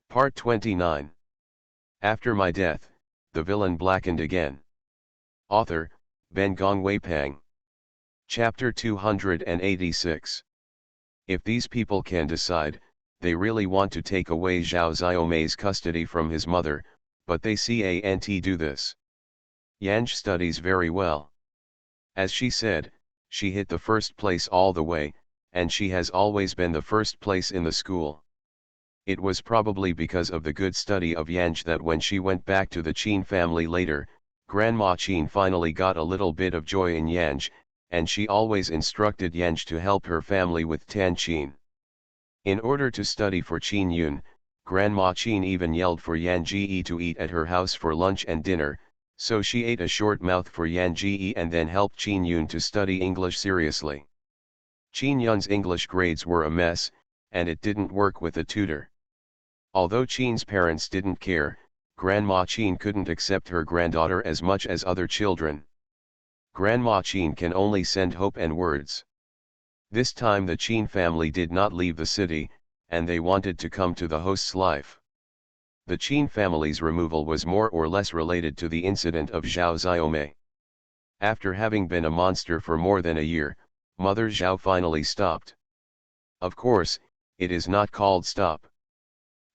Part 29. After my death, the villain blackened again. Author, Ben Gongwei Pang. Chapter 286. If these people can decide, they really want to take away Zhao Xiaomei's custody from his mother, but they can't do this. Yanj studies very well. As she said, she hit the first place all the way, and she has always been the first place in the school. It was probably because of the good study of Yanj that when she went back to the Qin family later, Grandma Qin finally got a little bit of joy in Yanj, and she always instructed Yanj to help her family with Tan Qin. In order to study for Qin Yun, Grandma Qin even yelled for Yan Ji to eat at her house for lunch and dinner, so she ate a short mouth for Yan Ji and then helped Qin Yun to study English seriously. Qin Yun's English grades were a mess, and it didn't work with a tutor. Although Qin's parents didn't care, Grandma Qin couldn't accept her granddaughter as much as other children. Grandma Qin can only send hope and words. This time the Qin family did not leave the city, and they wanted to come to the host's life. The Qin family's removal was more or less related to the incident of Zhao Xiaomei. After having been a monster for more than a year, Mother Zhao finally stopped. Of course, it is not called stop.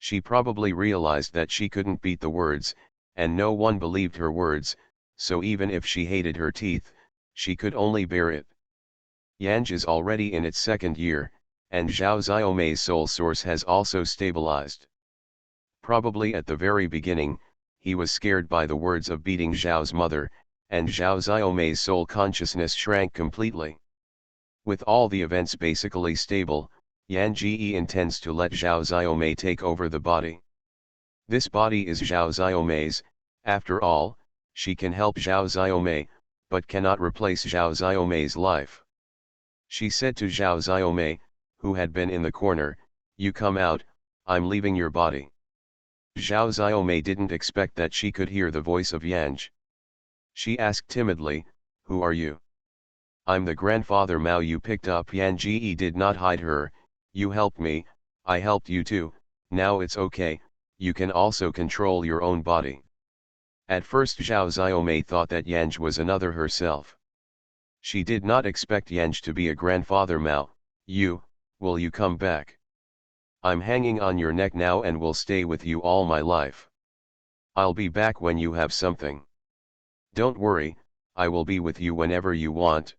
She probably realized that she couldn't beat the words, and no one believed her words, so even if she hated her teeth, she could only bear it. Yanj is already in its second year, and Zhao Xiaomei's soul source has also stabilized. Probably at the very beginning, he was scared by the words of beating Zhao's mother, and Zhao Xiaomei's soul consciousness shrank completely. With all the events basically stable, Yan Ji intends to let Zhao Xiaomei take over the body. This body is Zhao Xiaomei's, after all, she can help Zhao Xiaomei, but cannot replace Zhao Xiaomei's life. She said to Zhao Xiaomei, who had been in the corner, "You come out, I'm leaving your body." Zhao Xiaomei didn't expect that she could hear the voice of Yanj. She asked timidly, "Who are you?" "I'm the grandfather Mao you picked up." Yan Ji did not hide her. "You helped me, I helped you too, now it's okay, you can also control your own body." At first Zhao Xiaomei thought that Yanj was another herself. She did not expect Yanj to be a grandfather Mao. Will you come back? I'm hanging on your neck now and will stay with you all my life. I'll be back when you have something. Don't worry, I will be with you whenever you want.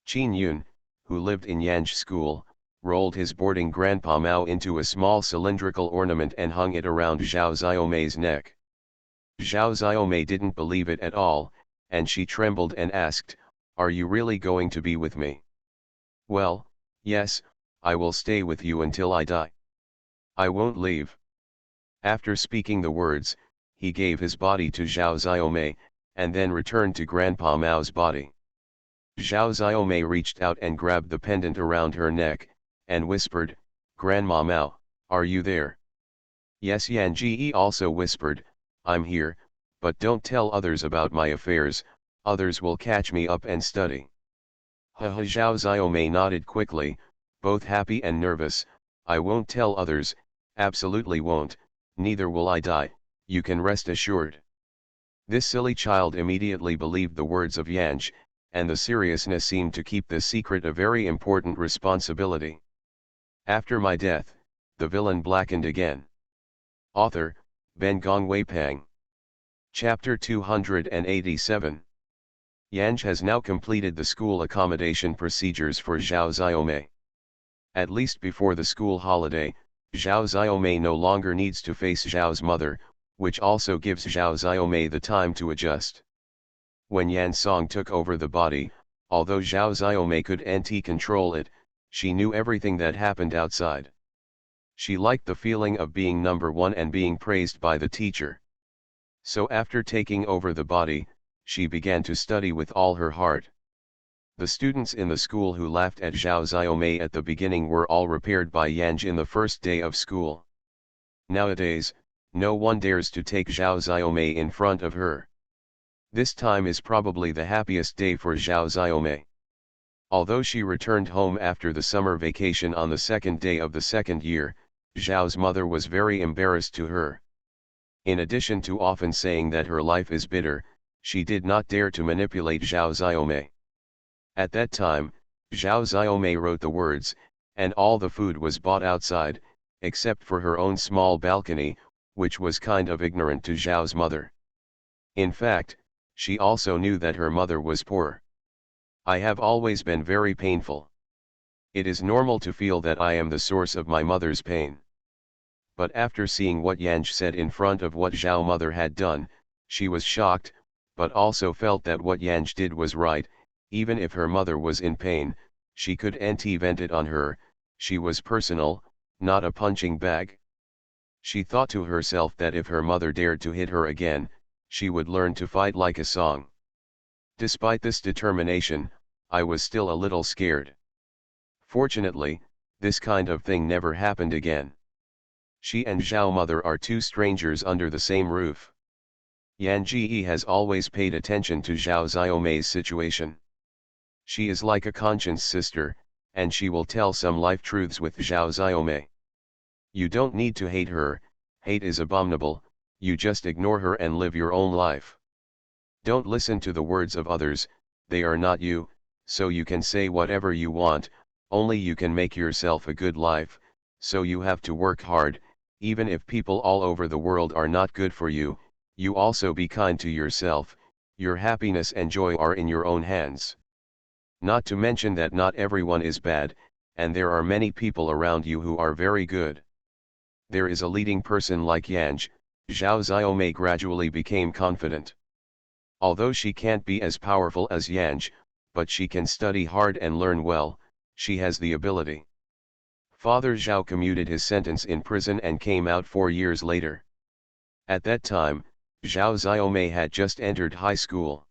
Qin Yun, who lived in Yanj school, rolled his boarding grandpa Mao into a small cylindrical ornament and hung it around Zhao Xiaomei's neck. Zhao Xiaomei didn't believe it at all, and she trembled and asked, "Are you really going to be with me?" "Well, yes, I will stay with you until I die. I won't leave." After speaking the words, he gave his body to Zhao Xiaomei, and then returned to Grandpa Mao's body. Zhao Xiaomei reached out and grabbed the pendant around her neck, and whispered, "Grandma Mao, are you there?" "Yes." Yan Ji also whispered, "I'm here, but don't tell others about my affairs, others will catch me up and study." Zhao Xiaomei nodded quickly, both happy and nervous. "I won't tell others, absolutely won't, neither will I die, you can rest assured." This silly child immediately believed the words of Yanj, and the seriousness seemed to keep this secret a very important responsibility. After my death, the villain blackened again. Author, Ben Gongwei Pang. Chapter 287. Yanj has now completed the school accommodation procedures for Zhao Xiaomei. At least before the school holiday, Zhao Xiaomei no longer needs to face Zhao's mother, which also gives Zhao Xiaomei the time to adjust. When Yan Song took over the body, although Zhao Xiaomei couldn't control it, she knew everything that happened outside. She liked the feeling of being number one and being praised by the teacher. So after taking over the body, she began to study with all her heart. The students in the school who laughed at Zhao Xiaomei at the beginning were all repaired by Yanj in the first day of school. Nowadays, no one dares to take Zhao Xiaomei in front of her. This time is probably the happiest day for Zhao Xiaomei. Although she returned home after the summer vacation on the second day of the second year, Zhao's mother was very embarrassed to her. In addition to often saying that her life is bitter, she did not dare to manipulate Zhao Xiaomei. At that time, Zhao Xiaomei wrote the words, and all the food was bought outside, except for her own small balcony, which was kind of ignorant to Zhao's mother. In fact, she also knew that her mother was poor. I have always been very painful. It is normal to feel that I am the source of my mother's pain. But after seeing what Yanj said in front of what Zhao mother had done, she was shocked, but also felt that what Yanj did was right. Even if her mother was in pain, she could vent it on her. She was personal, not a punching bag. She thought to herself that if her mother dared to hit her again, she would learn to fight like a song. Despite this determination, I was still a little scared. Fortunately, this kind of thing never happened again. She and Zhao mother are two strangers under the same roof. Yan Ji has always paid attention to Zhao Xiaomei's situation. She is like a conscience sister, and she will tell some life truths with Zhao Xiaomei. You don't need to hate her, hate is abominable, you just ignore her and live your own life. Don't listen to the words of others, they are not you, so you can say whatever you want, only you can make yourself a good life, so you have to work hard. Even if people all over the world are not good for you, you also be kind to yourself, your happiness and joy are in your own hands. Not to mention that not everyone is bad, and there are many people around you who are very good. There is a leading person like Yanj. Zhao Xiaomei gradually became confident. Although she can't be as powerful as Yanj, but she can study hard and learn well, she has the ability. Father Zhao commuted his sentence in prison and came out 4 years later. At that time, Zhao Xiaomei had just entered high school.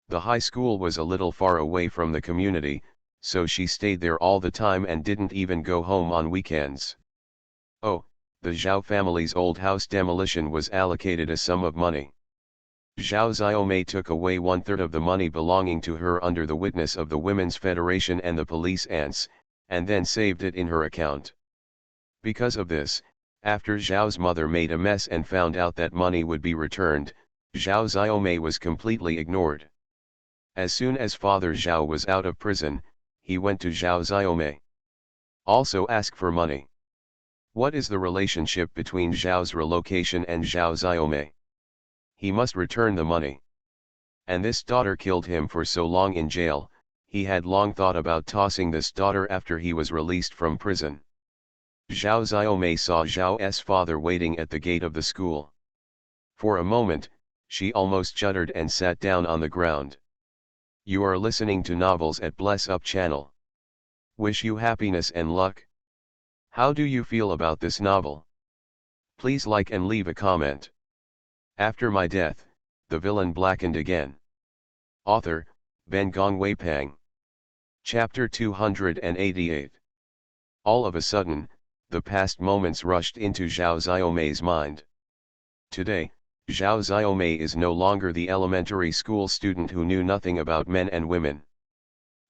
The high school was a little far away from the community, so she stayed there all the time and didn't even go home on weekends. Oh, the Zhao family's old house demolition was allocated a sum of money. Zhao Xiaomei took away 1/3 of the money belonging to her under the witness of the Women's Federation and the police ants, and then saved it in her account. Because of this, after Zhao's mother made a mess and found out that money would be returned, Zhao Xiaomei was completely ignored. As soon as Father Zhao was out of prison, he went to Zhao Xiaomei. Also ask for money. What is the relationship between Zhao's relocation and Zhao Xiaomei? He must return the money. And this daughter killed him for so long in jail. He had long thought about tossing this daughter after he was released from prison. Zhao Xiaomei saw Zhao's father waiting at the gate of the school. For a moment, she almost shuddered and sat down on the ground. You are listening to novels at Bless Up channel. Wish you happiness and luck. How do you feel about this novel? Please like and leave a comment. After my death, the villain blackened again. Author, Ben Gong Weipang. Chapter 288. All of a sudden, the past moments rushed into Zhao Xiaomei's mind. Today, Zhao Xiaomei is no longer the elementary school student who knew nothing about men and women.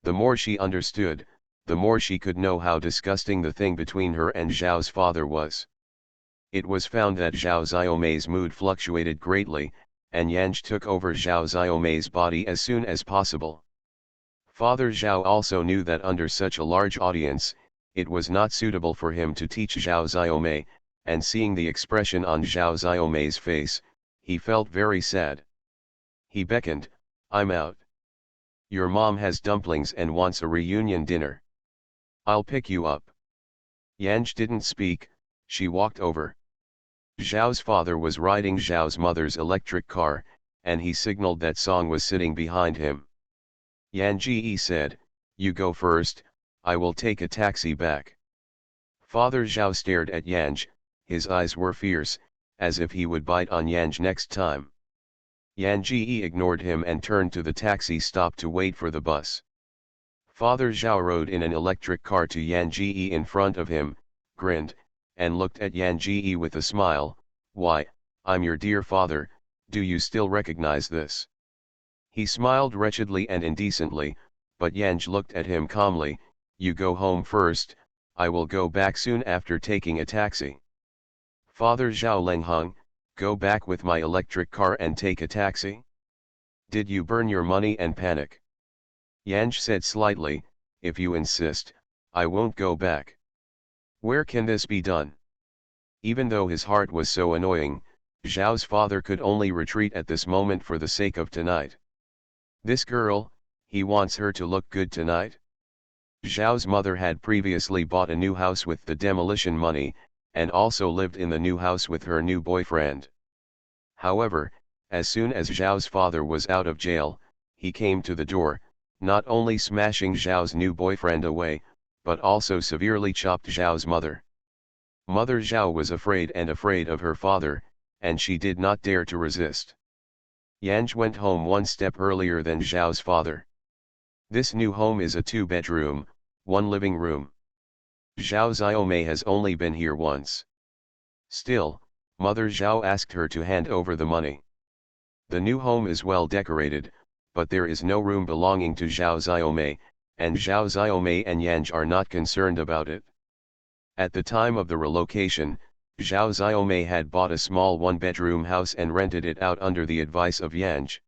The more she understood, the more she could know how disgusting the thing between her and Zhao's father was. It was found that Zhao Xiaomei's mood fluctuated greatly, and Yanj took over Zhao Xiaomei's body as soon as possible. Father Zhao also knew that under such a large audience, it was not suitable for him to teach Zhao Xiaomei, and seeing the expression on Zhao Xiaomei's face, he felt very sad. He beckoned, I'm out. Your mom has dumplings and wants a reunion dinner. I'll pick you up. Yanj didn't speak, she walked over. Zhao's father was riding Zhao's mother's electric car, and he signaled that Song was sitting behind him. Yan Ji said, you go first, I will take a taxi back. Father Zhao stared at Yanj, his eyes were fierce, as if he would bite on Yanj next time. Yan Ji ignored him and turned to the taxi stop to wait for the bus. Father Zhao rode in an electric car to Yan Ji in front of him, grinned, and looked at Yan Ji with a smile. Why, I'm your dear father, do you still recognize this? He smiled wretchedly and indecently, but Yanj looked at him calmly. You go home first, I will go back soon after taking a taxi. Father Zhao Lengheng, go back with my electric car and take a taxi? Did you burn your money and panic? Yanj said slightly, if you insist, I won't go back. Where can this be done? Even though his heart was so annoying, Zhao's father could only retreat at this moment for the sake of tonight. This girl, he wants her to look good tonight? Zhao's mother had previously bought a new house with the demolition money, and also lived in the new house with her new boyfriend. However, as soon as Zhao's father was out of jail, he came to the door, not only smashing Zhao's new boyfriend away, but also severely chopped Zhao's mother. Mother Zhao was afraid of her father, and she did not dare to resist. Yanj went home one step earlier than Zhao's father. This new home is a 2-bedroom, 1 living room. Zhao Xiaomei has only been here once. Still, Mother Zhao asked her to hand over the money. The new home is well decorated, but there is no room belonging to Zhao Xiaomei, and Zhao Xiaomei and Yanj are not concerned about it. At the time of the relocation, Zhao Xiaomei had bought a small 1-bedroom house and rented it out under the advice of Yanj.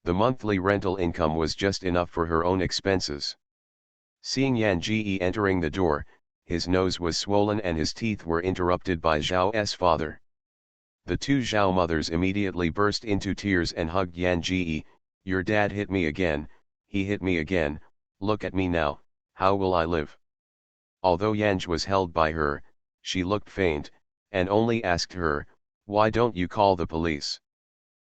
The monthly rental income was just enough for her own expenses. Seeing Yan Ji entering the door, his nose was swollen and his teeth were interrupted by Zhao's father. The two Zhao mothers immediately burst into tears and hugged Yan Ji. Your dad hit me again, he hit me again, look at me now, how will I live? Although Yanj was held by her, she looked faint, and only asked her, why don't you call the police?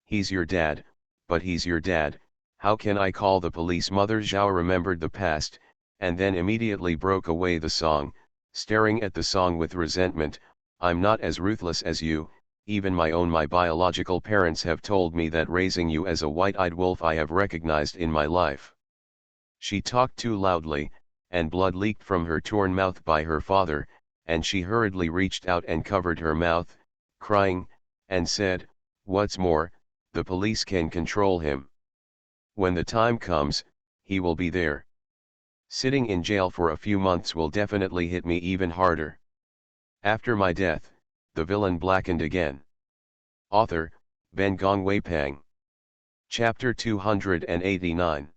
He's your dad, but he's your dad, how can I call the police? Mother Zhao remembered the past, and then immediately broke away the song, staring at the song with resentment. I'm not as ruthless as you, even my biological parents have told me that raising you as a white-eyed wolf I have recognized in my life. She talked too loudly, and blood leaked from her torn mouth by her father, and she hurriedly reached out and covered her mouth, crying, and said, what's more, the police can control him. When the time comes, he will be there. Sitting in jail for a few months will definitely hit me even harder. After my death, the villain blackened again. Author, Ben Gongwei Pang. Chapter 289.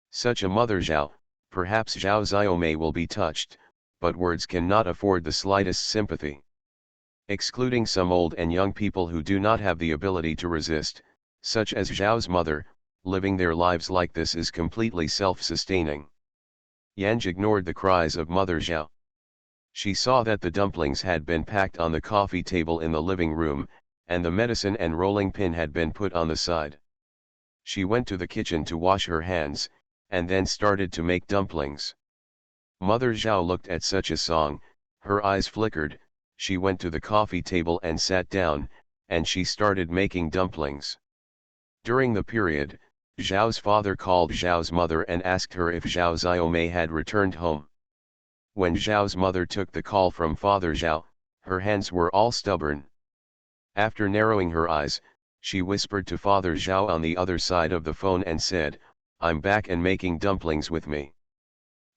Such a mother Zhao, perhaps Zhao Xiaomei will be touched, but words cannot afford the slightest sympathy. Excluding some old and young people who do not have the ability to resist, such as Zhao's mother, living their lives like this is completely self-sustaining. Yanj ignored the cries of Mother Zhao. She saw that the dumplings had been packed on the coffee table in the living room, and the medicine and rolling pin had been put on the side. She went to the kitchen to wash her hands, and then started to make dumplings. Mother Zhao looked at such a song, her eyes flickered, she went to the coffee table and sat down, and she started making dumplings. During the period, Zhao's father called Zhao's mother and asked her if Zhao Xiaomei had returned home. When Zhao's mother took the call from Father Zhao, her hands were all stubborn. After narrowing her eyes, she whispered to Father Zhao on the other side of the phone and said, I'm back and making dumplings with me.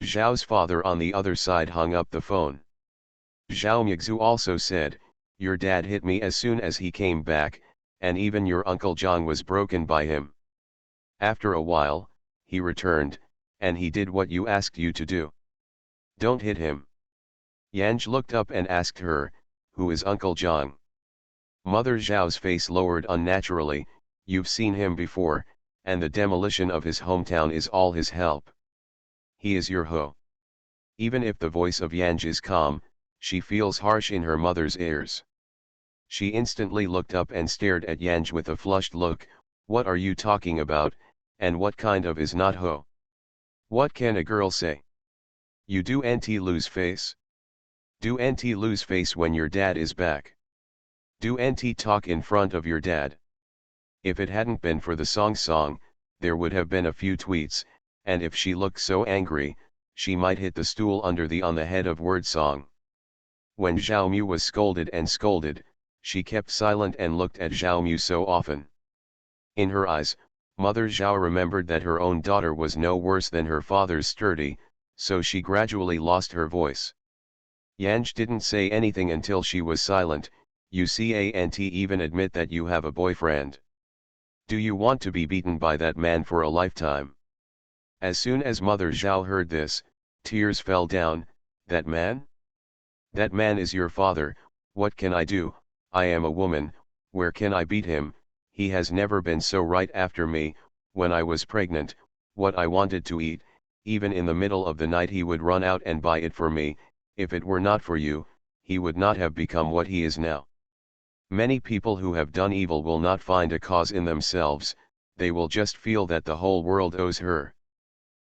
Zhao's father on the other side hung up the phone. Zhao Mixu also said, your dad hit me as soon as he came back, and even your uncle Zhang was broken by him. After a while, he returned, and he did what you asked you to do. Don't hit him. Yanj looked up and asked her, who is Uncle Zhang? Mother Zhao's face lowered unnaturally, you've seen him before, and the demolition of his hometown is all his help. He is your Ho. Even if the voice of Yanj is calm, she feels harsh in her mother's ears. She instantly looked up and stared at Yanj with a flushed look, what are you talking about, and what kind of is not Ho? What can a girl say? You do lose face? Do lose face when your dad is back? Do talk in front of your dad? If it hadn't been for the song, there would have been a few tweets, and if she looked so angry, she might hit the stool under the on the head of word song. When Zhao Mu was scolded and scolded, she kept silent and looked at Zhao Mu so often. In her eyes, Mother Zhao remembered that her own daughter was no worse than her father's sturdy, so she gradually lost her voice. Yanj didn't say anything until she was silent. You can't even admit that you have a boyfriend. Do you want to be beaten by that man for a lifetime? As soon as Mother Zhao heard this, tears fell down. That man? That man is your father. What can I do? I am a woman. Where can I beat him? He has never been so right after me. When I was pregnant, what I wanted to eat, even in the middle of the night he would run out and buy it for me. If it were not for you, he would not have become what he is now. Many people who have done evil will not find a cause in themselves, they will just feel that the whole world owes her.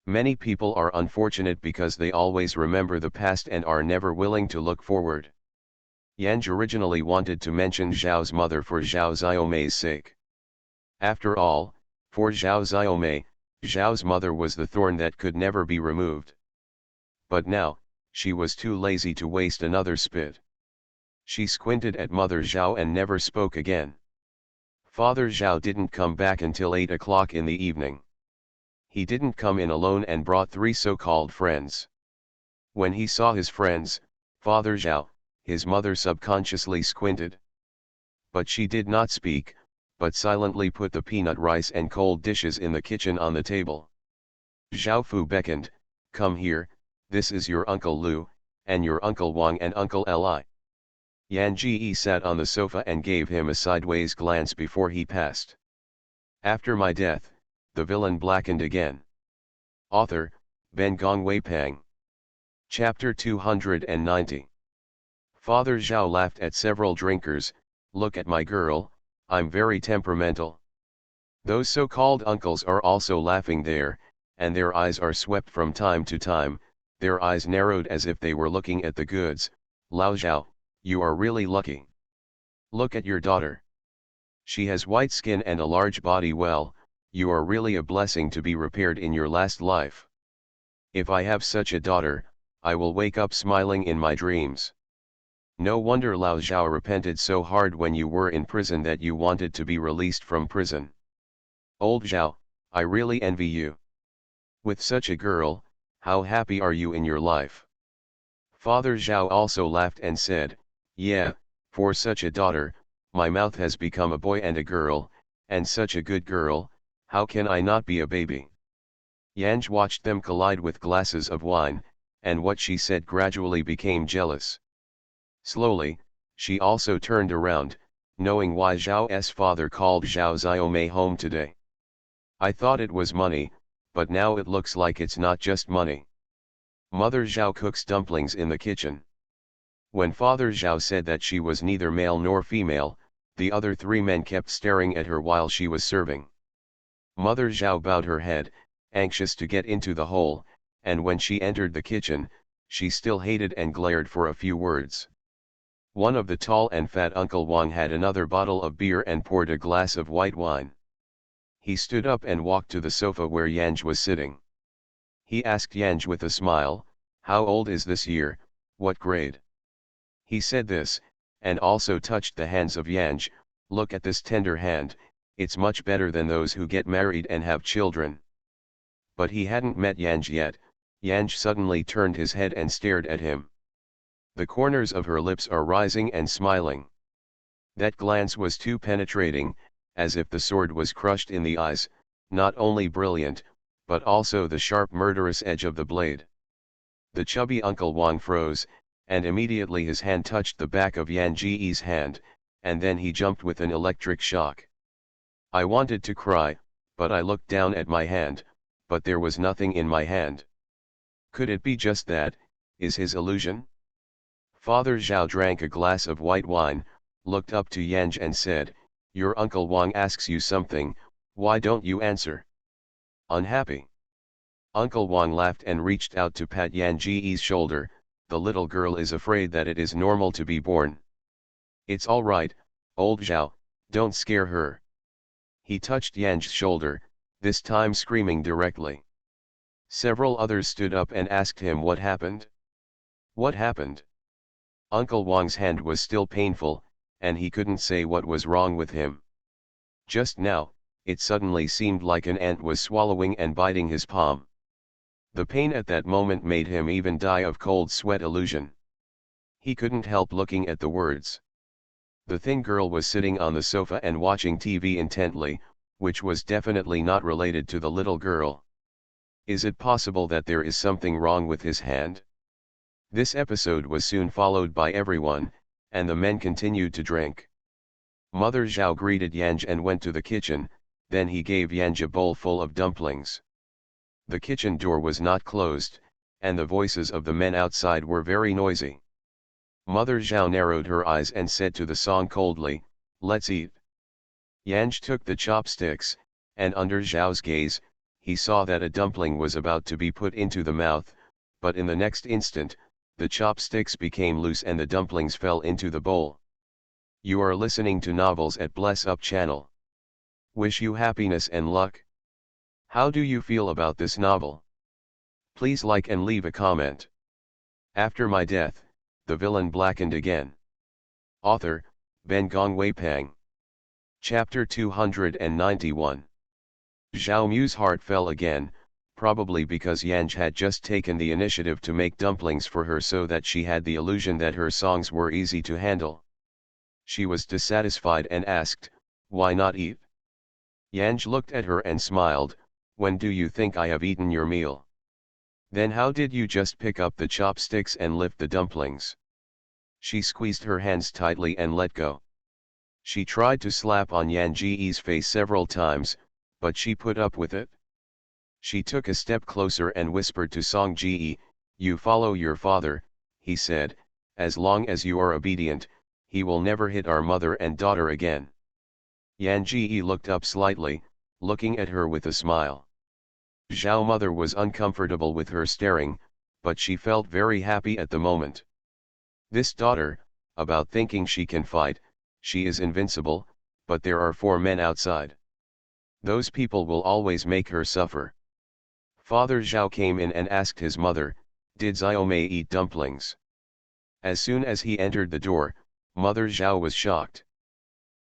Many people are unfortunate because they always remember the past and are never willing to look forward. Yanj originally wanted to mention Zhao's mother for Zhao Xiaomei's sake. After all, for Zhao Xiaomei, Zhao's mother was the thorn that could never be removed. But now, she was too lazy to waste another spit. She squinted at Mother Zhao and never spoke again. Father Zhao didn't come back until 8 o'clock in the evening. He didn't come in alone and brought 3 so-called friends. When he saw his friends, Father Zhao, his mother subconsciously squinted. But she did not speak, but silently put the peanut rice and cold dishes in the kitchen on the table. Zhao Fu beckoned, "Come here, this is your Uncle Lu, and your Uncle Wang and Uncle Li." Yan Ji sat on the sofa and gave him a sideways glance before he passed. After my death, the villain blackened again. Author, Ben Gong Wei Pang. Chapter 290. Father Zhao laughed at several drinkers. "Look at my girl, I'm very temperamental." Those so-called uncles are also laughing there, and their eyes are swept from time to time, their eyes narrowed as if they were looking at the goods. "Lao Zhao, you are really lucky. Look at your daughter. She has white skin and a large body. Well, you are really a blessing to be repaired in your last life. If I have such a daughter, I will wake up smiling in my dreams." No wonder Lao Zhao repented so hard when you were in prison that you wanted to be released from prison. Old Zhao, I really envy you. With such a girl, how happy are you in your life? Father Zhao also laughed and said, "Yeah, for such a daughter, my mouth has become a boy and a girl, and such a good girl, how can I not be a baby?" Yanj watched them collide with glasses of wine, and what she said gradually became jealous. Slowly, she also turned around, knowing why Zhao's father called Zhao Xiaomei home today. "I thought it was money, but now it looks like it's not just money." Mother Zhao cooks dumplings in the kitchen. When Father Zhao said that she was neither male nor female, the other 3 men kept staring at her while she was serving. Mother Zhao bowed her head, anxious to get into the hole, and when she entered the kitchen, she still hated and glared for a few words. One of the tall and fat Uncle Wang had another bottle of beer and poured a glass of white wine. He stood up and walked to the sofa where Yanj was sitting. He asked Yanj with a smile, "How old is this year, what grade?" He said this, and also touched the hands of Yanj. "Look at this tender hand, it's much better than those who get married and have children." But he hadn't met Yanj yet. Yanj suddenly turned his head and stared at him. The corners of her lips are rising and smiling. That glance was too penetrating, as if the sword was crushed in the eyes, not only brilliant, but also the sharp murderous edge of the blade. The chubby Uncle Wang froze, and immediately his hand touched the back of Yan Ji's hand, and then he jumped with an electric shock. I wanted to cry, but I looked down at my hand, but there was nothing in my hand. Could it be just that, is his illusion? Father Zhao drank a glass of white wine, looked up to Yanj and said, "Your Uncle Wang asks you something, why don't you answer?" "Unhappy?" Uncle Wang laughed and reached out to pat Yan Ji's shoulder. "The little girl is afraid that it is normal to be born. It's all right, old Zhao, don't scare her." He touched Yanj's shoulder, this time screaming directly. Several others stood up and asked him what happened. What happened? Uncle Wang's hand was still painful, and he couldn't say what was wrong with him. Just now, it suddenly seemed like an ant was swallowing and biting his palm. The pain at that moment made him even die of cold sweat illusion. He couldn't help looking at the words. The thin girl was sitting on the sofa and watching TV intently, which was definitely not related to the little girl. Is it possible that there is something wrong with his hand? This episode was soon followed by everyone, and the men continued to drink. Mother Zhao greeted Yanj and went to the kitchen, then he gave Yanj a bowl full of dumplings. The kitchen door was not closed, and the voices of the men outside were very noisy. Mother Zhao narrowed her eyes and said to the song coldly, "Let's eat." Yanj took the chopsticks, and under Zhao's gaze, he saw that a dumpling was about to be put into the mouth, but in the next instant, the chopsticks became loose and the dumplings fell into the bowl. You are listening to novels at Bless Up channel. Wish you happiness and luck. How do you feel about this novel? Please like and leave a comment. After my death, the villain blackened again. Author, Ben Gong Wei Pang. Chapter 291. Zhao Mu's heart fell again, probably because Yanj had just taken the initiative to make dumplings for her so that she had the illusion that her songs were easy to handle. She was dissatisfied and asked, "Why not eat?" Yanj looked at her and smiled, "When do you think I have eaten your meal? Then how did you just pick up the chopsticks and lift the dumplings?" She squeezed her hands tightly and let go. She tried to slap on Yan Ji's face several times, but she put up with it. She took a step closer and whispered to Song Ji, "You follow your father," he said, "as long as you are obedient, he will never hit our mother and daughter again." Yan Ji looked up slightly, looking at her with a smile. Zhao mother was uncomfortable with her staring, but she felt very happy at the moment. This daughter, about thinking she can fight, she is invincible, but there are 4 men outside. Those people will always make her suffer. Father Zhao came in and asked his mother, "Did Xiaomei eat dumplings?" As soon as he entered the door, Mother Zhao was shocked.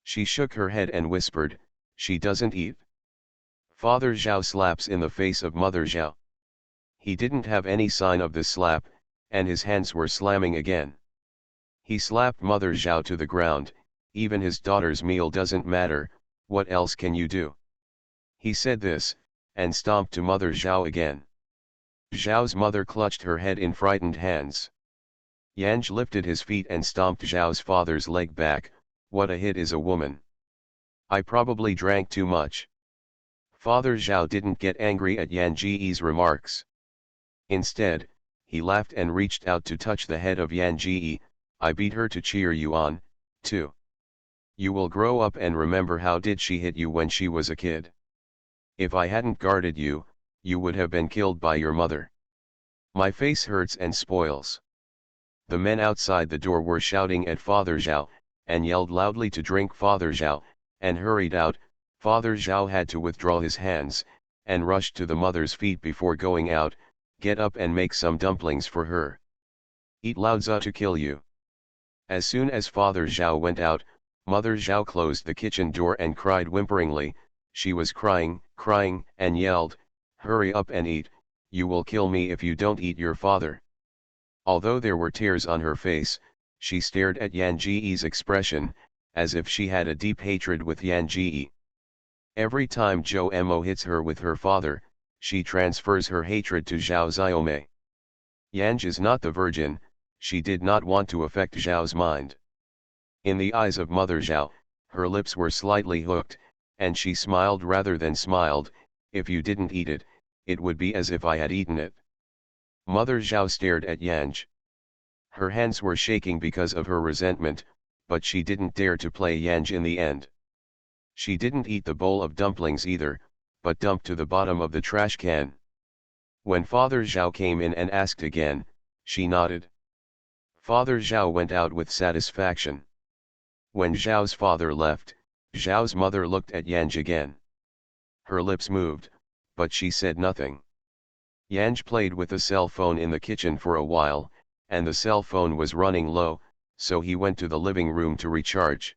She shook her head and whispered, "She doesn't eat." Father Zhao slaps in the face of Mother Zhao. He didn't have any sign of the slap, and his hands were slamming again. He slapped Mother Zhao to the ground. "Even his daughter's meal doesn't matter, what else can you do?" He said this, and stomped to Mother Zhao again. Zhao's mother clutched her head in frightened hands. Yanj lifted his feet and stomped Zhao's father's leg back. "What a hit is a woman. I probably drank too much." Father Zhao didn't get angry at Yan Ji's remarks. Instead, he laughed and reached out to touch the head of Yan Ji. "I beat her to cheer you on, too. You will grow up and remember how did she hit you when she was a kid. If I hadn't guarded you, you would have been killed by your mother. My face hurts and spoils." The men outside the door were shouting at Father Zhao, and yelled loudly to drink Father Zhao, and hurried out. Father Zhao had to withdraw his hands, and rushed to the mother's feet before going out. "Get up and make some dumplings for her. Eat Lao Tzu to kill you." As soon as Father Zhao went out, Mother Zhao closed the kitchen door and cried whimperingly. She was crying, and yelled, "Hurry up and eat, you will kill me if you don't eat your father." Although there were tears on her face, she stared at Yan Ji's expression, as if she had a deep hatred with Yan Ji. Every time Zhou Mo hits her with her father, she transfers her hatred to Zhao Xiaomei. Yanj is not the virgin, she did not want to affect Zhao's mind. In the eyes of Mother Zhao, her lips were slightly hooked, and she smiled rather than smiled. "If you didn't eat it, it would be as if I had eaten it." Mother Zhao stared at Yanj. Her hands were shaking because of her resentment, but she didn't dare to play Yanj in the end. She didn't eat the bowl of dumplings either, but dumped to the bottom of the trash can. When Father Zhao came in and asked again, she nodded. Father Zhao went out with satisfaction. When Zhao's father left, Zhao's mother looked at Yanj again. Her lips moved, but she said nothing. Yanj played with a cell phone in the kitchen for a while, and the cell phone was running low, so he went to the living room to recharge.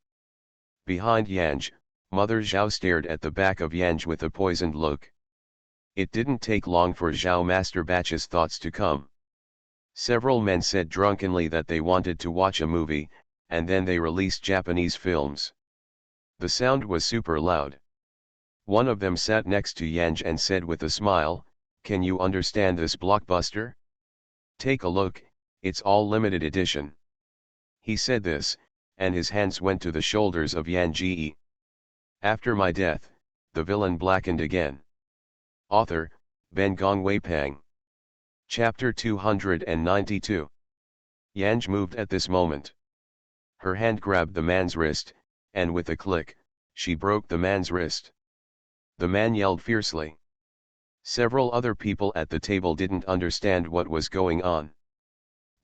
Behind Yanj, Mother Zhao stared at the back of Yanj with a poisoned look. It didn't take long for Zhao Master Batch's thoughts to come. Several men said drunkenly that they wanted to watch a movie, and then they released Japanese films. The sound was super loud. One of them sat next to Yanj and said with a smile, "Can you understand this blockbuster? Take a look, it's all limited edition." He said this, and his hands went to the shoulders of Yanji. After my death, the villain blackened again. Author, Ben Gong Wei Pang. Chapter 292. Yanj moved at this moment. Her hand grabbed the man's wrist, and with a click, she broke the man's wrist. The man yelled fiercely. Several other people at the table didn't understand what was going on.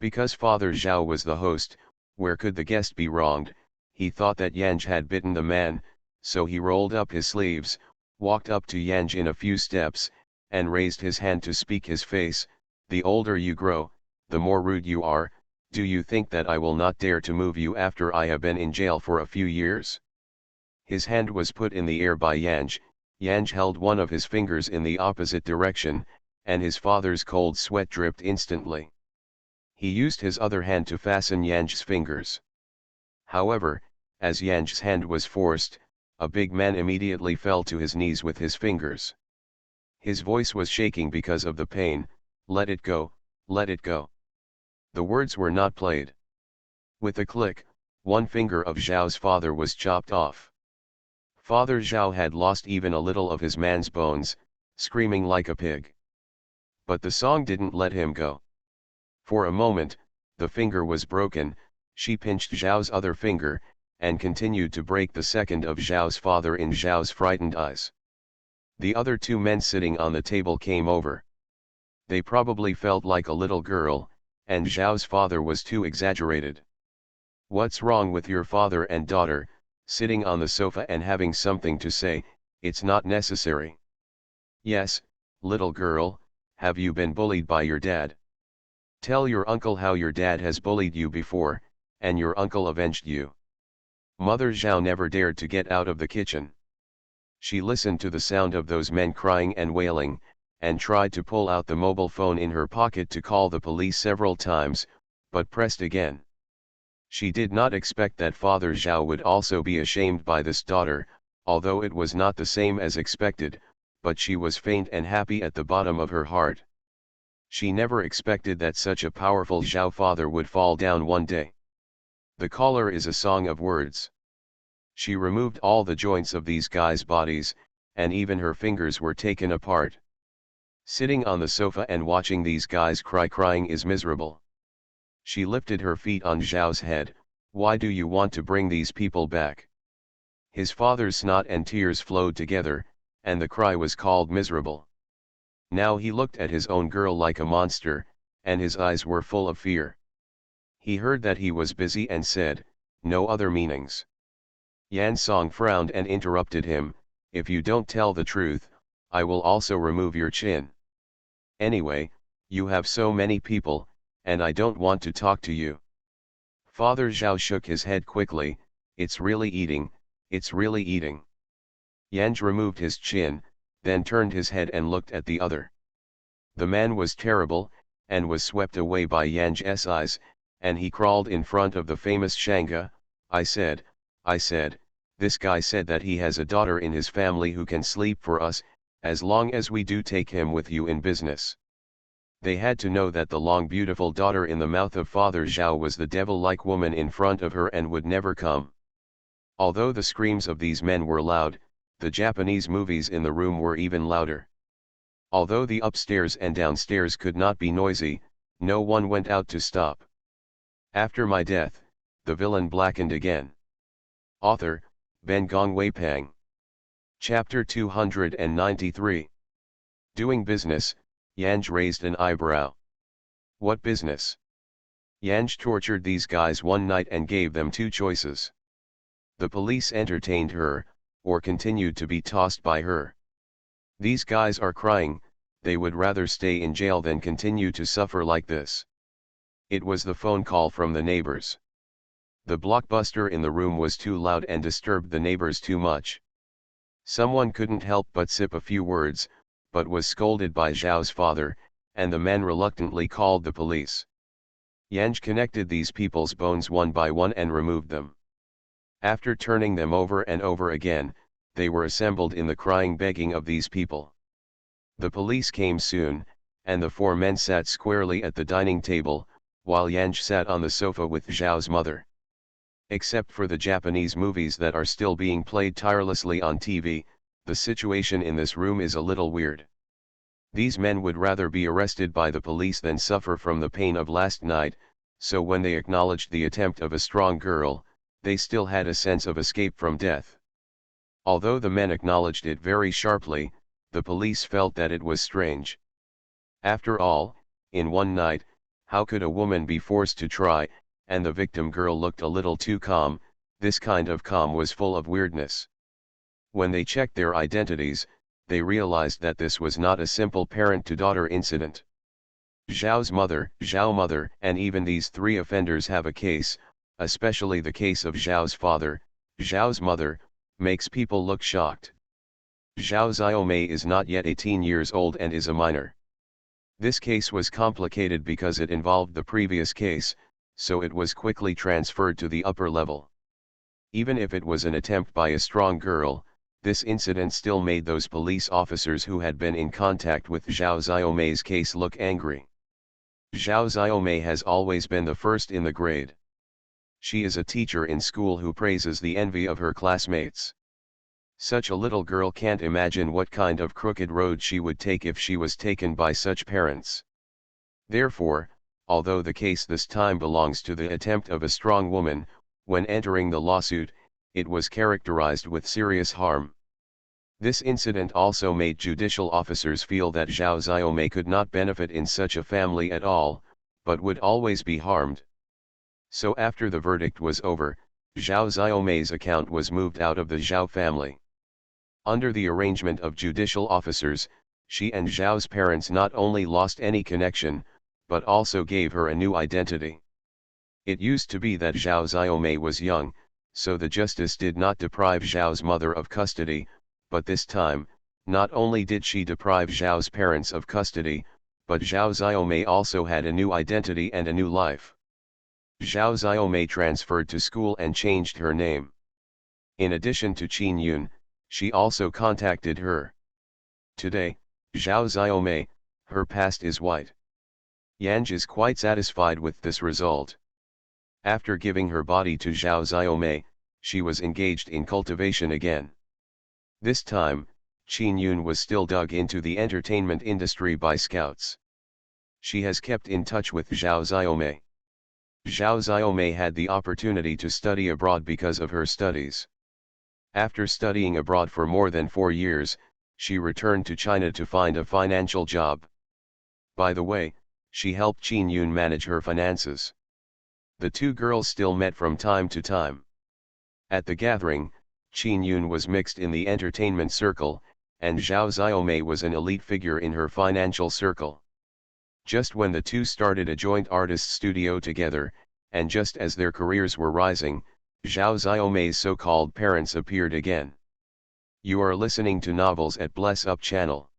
Because Father Zhao was the host, where could the guest be wronged? He thought that Yanj had bitten the man, so he rolled up his sleeves, walked up to Yanj in a few steps, and raised his hand to speak his face. "The older you grow, the more rude you are. Do you think that I will not dare to move you after I have been in jail for a few years?" His hand was put in the air by Yanj. Yanj held one of his fingers in the opposite direction, and his father's cold sweat dripped instantly. He used his other hand to fasten Yanj's fingers. However, as Yanj's hand was forced, a big man immediately fell to his knees with his fingers. His voice was shaking because of the pain. "Let it go, let it go." The words were not played. With a click, one finger of Zhao's father was chopped off. Father Zhao had lost even a little of his man's bones, screaming like a pig. But the song didn't let him go. For a moment, the finger was broken. She pinched Zhao's other finger, and continued to break the second of Zhao's father in Zhao's frightened eyes. The other two men sitting on the table came over. They probably felt like a little girl, and Zhao's father was too exaggerated. "What's wrong with your father and daughter, sitting on the sofa and having something to say? It's not necessary." "Yes, little girl, have you been bullied by your dad? Tell your uncle how your dad has bullied you before, and your uncle avenged you." Mother Zhao never dared to get out of the kitchen. She listened to the sound of those men crying and wailing, and tried to pull out the mobile phone in her pocket to call the police several times, but pressed again. She did not expect that Father Zhao would also be ashamed by this daughter, although it was not the same as expected, but she was faint and happy at the bottom of her heart. She never expected that such a powerful Zhao father would fall down one day. The caller is a song of words. She removed all the joints of these guys' bodies, and even her fingers were taken apart. Sitting on the sofa and watching these guys crying is miserable. She lifted her feet on Zhao's head. "Why do you want to bring these people back?" His father's snot and tears flowed together, and the cry was called miserable. Now he looked at his own girl like a monster, and his eyes were full of fear. He heard that he was busy and said, "No other meanings." Yan Song frowned and interrupted him, "If you don't tell the truth, I will also remove your chin. Anyway, you have so many people, and I don't want to talk to you." Father Zhao shook his head quickly. "It's really eating, it's really eating." Yanj removed his chin, then turned his head and looked at the other. The man was terrible, and was swept away by Yanj's eyes, and he crawled in front of the famous Shanga. I said, this guy said that he has a daughter in his family who can sleep for us, as long as we do take him with you in business." They had to know that the long beautiful daughter in the mouth of Father Zhao was the devil-like woman in front of her and would never come. Although the screams of these men were loud, the Japanese movies in the room were even louder. Although the upstairs and downstairs could not be noisy, no one went out to stop. After my death, the villain blackened again. Author, Ben Gong Wei Pang. Chapter 293. Doing business. Yanj raised an eyebrow. "What business?" Yanj tortured these guys one night and gave them two choices. The police entertained her, or continued to be tossed by her. These guys are crying, they would rather stay in jail than continue to suffer like this. It was the phone call from the neighbors. The blockbuster in the room was too loud and disturbed the neighbors too much. Someone couldn't help but sip a few words, but was scolded by Zhao's father, and the man reluctantly called the police. Yang connected these people's bones one by one and removed them. After turning them over and over again, they were assembled in the crying begging of these people. The police came soon, and the four men sat squarely at the dining table, while Yang sat on the sofa with Zhao's mother. Except for the Japanese movies that are still being played tirelessly on TV, the situation in this room is a little weird. These men would rather be arrested by the police than suffer from the pain of last night, so when they acknowledged the attempt of a strong girl, they still had a sense of escape from death. Although the men acknowledged it very sharply, the police felt that it was strange. After all, in one night, how could a woman be forced to try, and the victim girl looked a little too calm. This kind of calm was full of weirdness. When they checked their identities, they realized that this was not a simple parent-to-daughter incident. Zhao's mother, Zhao mother, and even these three offenders have a case, especially the case of Zhao's father, Zhao's mother, makes people look shocked. Zhao Xiaomei is not yet 18 years old and is a minor. This case was complicated because it involved the previous case, so it was quickly transferred to the upper level. Even if it was an attempt by a strong girl, this incident still made those police officers who had been in contact with Zhao Xiaomei's case look angry. Zhao Xiaomei has always been the first in the grade. She is a teacher in school who praises the envy of her classmates. Such a little girl can't imagine what kind of crooked road she would take if she was taken by such parents. Therefore, although the case this time belongs to the attempt of a strong woman, when entering the lawsuit, it was characterized with serious harm. This incident also made judicial officers feel that Zhao Xiaomei could not benefit in such a family at all, but would always be harmed. So after the verdict was over, Zhao Xiaomei's account was moved out of the Zhao family. Under the arrangement of judicial officers, she and Zhao's parents not only lost any connection, but also gave her a new identity. It used to be that Zhao Xiaomei was young, so the justice did not deprive Zhao's mother of custody, but this time, not only did she deprive Zhao's parents of custody, but Zhao Xiaomei also had a new identity and a new life. Zhao Xiaomei transferred to school and changed her name. In addition to Qin Yun, she also contacted her. Today, Zhao Xiaomei, her past is white. Yang is quite satisfied with this result. After giving her body to Zhao Xiaomei, she was engaged in cultivation again. This time, Qin Yun was still dug into the entertainment industry by scouts. She has kept in touch with Zhao Xiaomei. Zhao Xiaomei had the opportunity to study abroad because of her studies. After studying abroad for more than 4 years, she returned to China to find a financial job. By the way, she helped Qin Yun manage her finances. The two girls still met from time to time. At the gathering, Qin Yun was mixed in the entertainment circle, and Zhao Xiaomei was an elite figure in her financial circle. Just when the two started a joint artist studio together, and just as their careers were rising, Zhao Xiaomei's so-called parents appeared again. You are listening to Novels at Bless Up channel.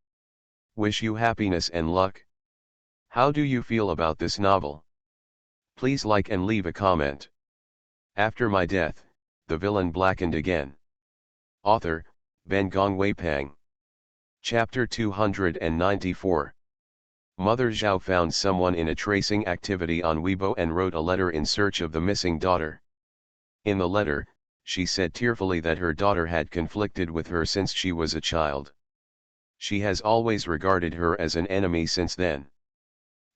Wish you happiness and luck. How do you feel about this novel? Please like and leave a comment. After my death, the villain blackened again. Author, Ben Gongwei Pang. Chapter 294. Mother Zhao found someone in a tracing activity on Weibo and wrote a letter in search of the missing daughter. In the letter, she said tearfully that her daughter had conflicted with her since she was a child. She has always regarded her as an enemy since then.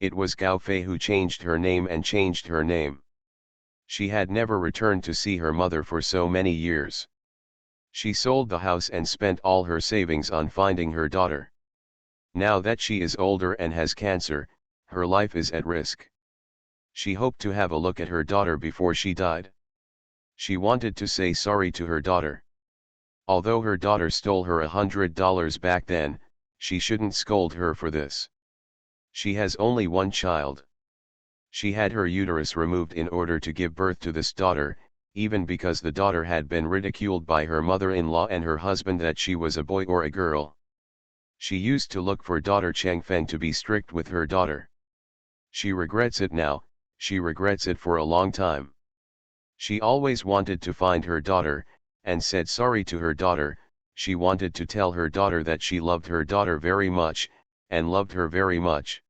It was Gao Fei who changed her name and changed her name. She had never returned to see her mother for so many years. She sold the house and spent all her savings on finding her daughter. Now that she is older and has cancer, her life is at risk. She hoped to have a look at her daughter before she died. She wanted to say sorry to her daughter. Although her daughter stole her $100 back then, she shouldn't scold her for this. She has only one child. She had her uterus removed in order to give birth to this daughter, even because the daughter had been ridiculed by her mother-in-law and her husband that she was a boy or a girl. She used to look for daughter Chengfeng to be strict with her daughter. She regrets it now, She regrets it for a long time. She always wanted to find her daughter, and said sorry to her daughter. She wanted to tell her daughter that she loved her daughter very much, and loved her very much.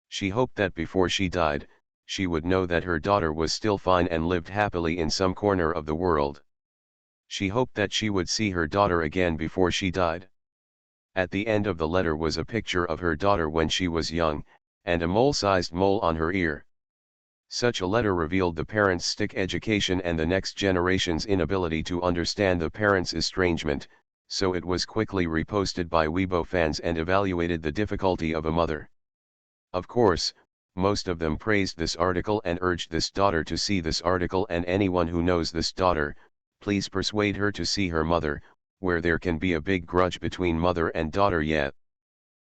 She hoped that before she died, she would know that her daughter was still fine and lived happily in some corner of the world. She hoped that she would see her daughter again before she died. At the end of the letter was a picture of her daughter when she was young, and a mole-sized mole on her ear. Such a letter revealed the parents' stick education and the next generation's inability to understand the parents' estrangement, so it was quickly reposted by Weibo fans and evaluated the difficulty of a mother. Of course, most of them praised this article and urged this daughter to see this article, and anyone who knows this daughter, please persuade her to see her mother, where there can be a big grudge between mother and daughter yet.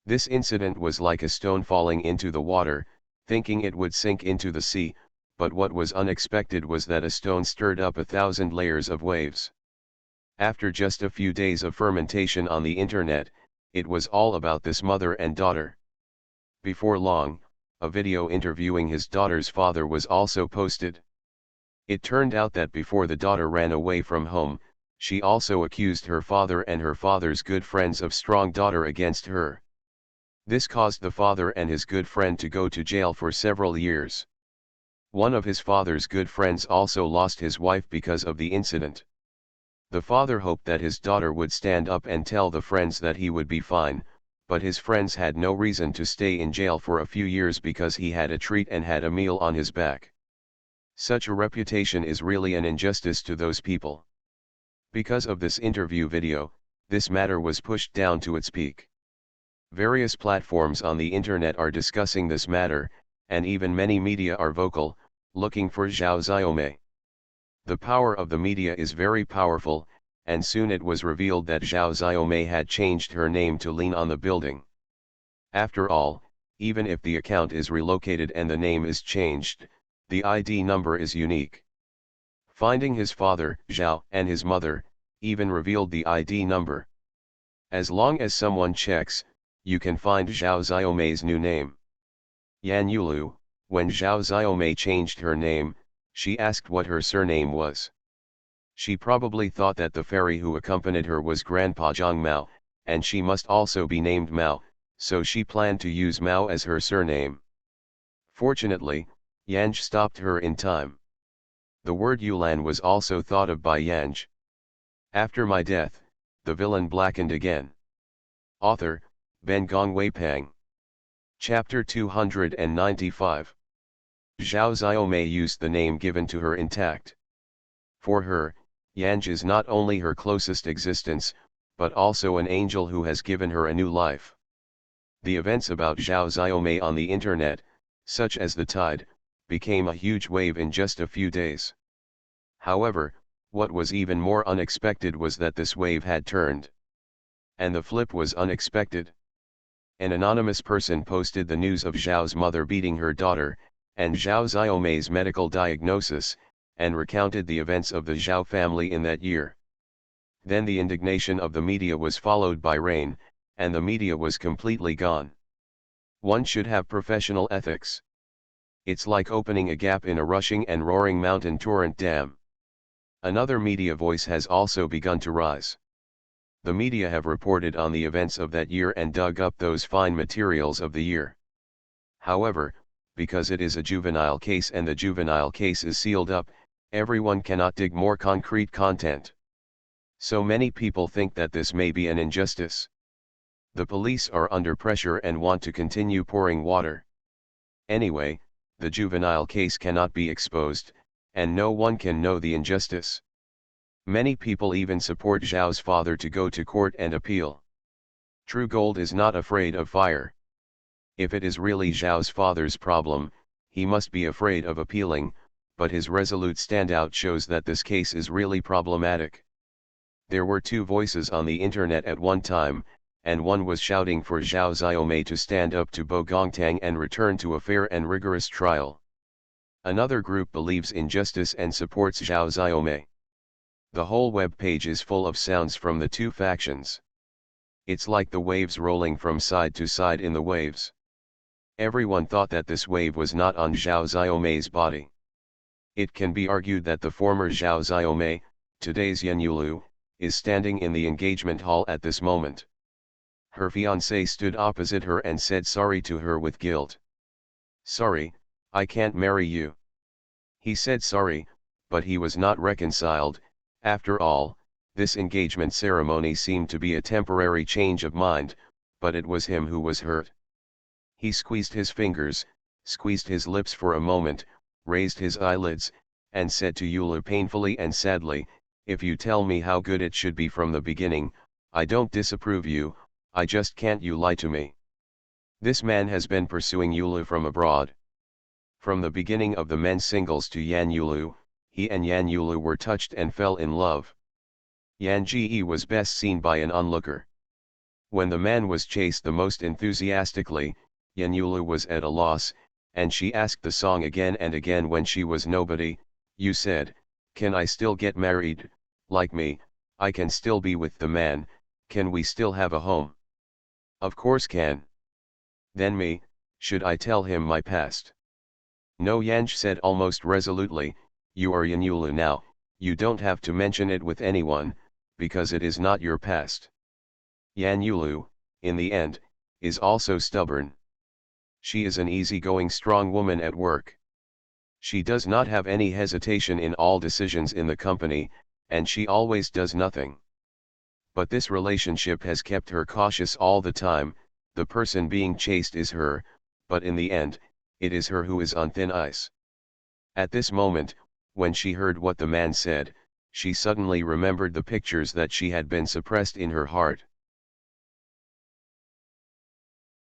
This incident was like a stone falling into the water, thinking it would sink into the sea, but what was unexpected was that a stone stirred up 1,000 layers of waves. After just a few days of fermentation on the internet, it was all about this mother and daughter. Before long, a video interviewing his daughter's father was also posted. It turned out that before the daughter ran away from home, she also accused her father and her father's good friends of strong daughter against her. This caused the father and his good friend to go to jail for several years. One of his father's good friends also lost his wife because of the incident. The father hoped that his daughter would stand up and tell the friends that he would be fine, but his friends had no reason to stay in jail for a few years because he had a treat and had a meal on his back. Such a reputation is really an injustice to those people. Because of this interview video, this matter was pushed down to its peak. Various platforms on the internet are discussing this matter, and even many media are vocal, looking for Zhao Xiaomei. The power of the media is very powerful, and soon it was revealed that Zhao Xiaomei had changed her name to Lean on the Building. After all, even if the account is relocated and the name is changed, the ID number is unique. Finding his father, Zhao, and his mother, even revealed the ID number. As long as someone checks, you can find Zhao Xiaomei's new name. Yan Yulu, when Zhao Xiaomei changed her name, she asked what her surname was. She probably thought that the fairy who accompanied her was Grandpa Zhang Mao, and she must also be named Mao, so she planned to use Mao as her surname. Fortunately, Yanj stopped her in time. The word Yulan was also thought of by Yanj. After my death, the villain blackened again. Author, Ben Gongwei Pang. Chapter 295. Zhao Xiaomei used the name given to her intact. For her, Yanj is not only her closest existence, but also an angel who has given her a new life. The events about Zhao Xiaomei on the internet, such as the tide, became a huge wave in just a few days. However, what was even more unexpected was that this wave had turned. And the flip was unexpected. An anonymous person posted the news of Zhao's mother beating her daughter, and Zhao Xiaomei's medical diagnosis, and recounted the events of the Zhao family in that year. Then the indignation of the media was followed by rain, and the media was completely gone. One should have professional ethics. It's like opening a gap in a rushing and roaring mountain torrent dam. Another media voice has also begun to rise. The media have reported on the events of that year and dug up those fine materials of the year. However, because it is a juvenile case and the juvenile case is sealed up, everyone cannot dig more concrete content. So many people think that this may be an injustice. The police are under pressure and want to continue pouring water. Anyway, the juvenile case cannot be exposed, and no one can know the injustice. Many people even support Zhao's father to go to court and appeal. True gold is not afraid of fire. If it is really Zhao's father's problem, he must be afraid of appealing, but his resolute standout shows that this case is really problematic. There were two voices on the internet at one time, and one was shouting for Zhao Xiaomei to stand up to Bo Gongtang and return to a fair and rigorous trial. Another group believes in justice and supports Zhao Xiaomei. The whole web page is full of sounds from the two factions. It's like the waves rolling from side to side in the waves. Everyone thought that this wave was not on Zhao Xiaomei's body. It can be argued that the former Zhao Xiaomei, today's Yan Yulu, is standing in the engagement hall at this moment. Her fiancé stood opposite her and said sorry to her with guilt. "Sorry, I can't marry you." He said sorry, but he was not reconciled. After all, this engagement ceremony seemed to be a temporary change of mind, but it was him who was hurt. He squeezed his fingers, squeezed his lips for a moment, raised his eyelids, and said to Yulu painfully and sadly, "If you tell me how good it should be from the beginning, I don't disapprove you, I just can't you lie to me." This man has been pursuing Yulu from abroad. From the beginning of the men's singles to Yan Yulu, he and Yan Yulu were touched and fell in love. Yan Ji was best seen by an onlooker. When the man was chased the most enthusiastically, Yan Yulu was at a loss, and she asked the song again and again when she was nobody. "You said, can I still get married, like me, I can still be with the man, can we still have a home?" "Of course can." "Then me, should I tell him my past?" "No," Yanj said almost resolutely, "you are Yan Yulu now, you don't have to mention it with anyone, because it is not your past." Yan Yulu, in the end, is also stubborn. She is an easygoing strong woman at work. She does not have any hesitation in all decisions in the company, and she always does nothing. But this relationship has kept her cautious all the time. The person being chased is her, but in the end, it is her who is on thin ice. At this moment, when she heard what the man said, she suddenly remembered the pictures that she had been suppressed in her heart.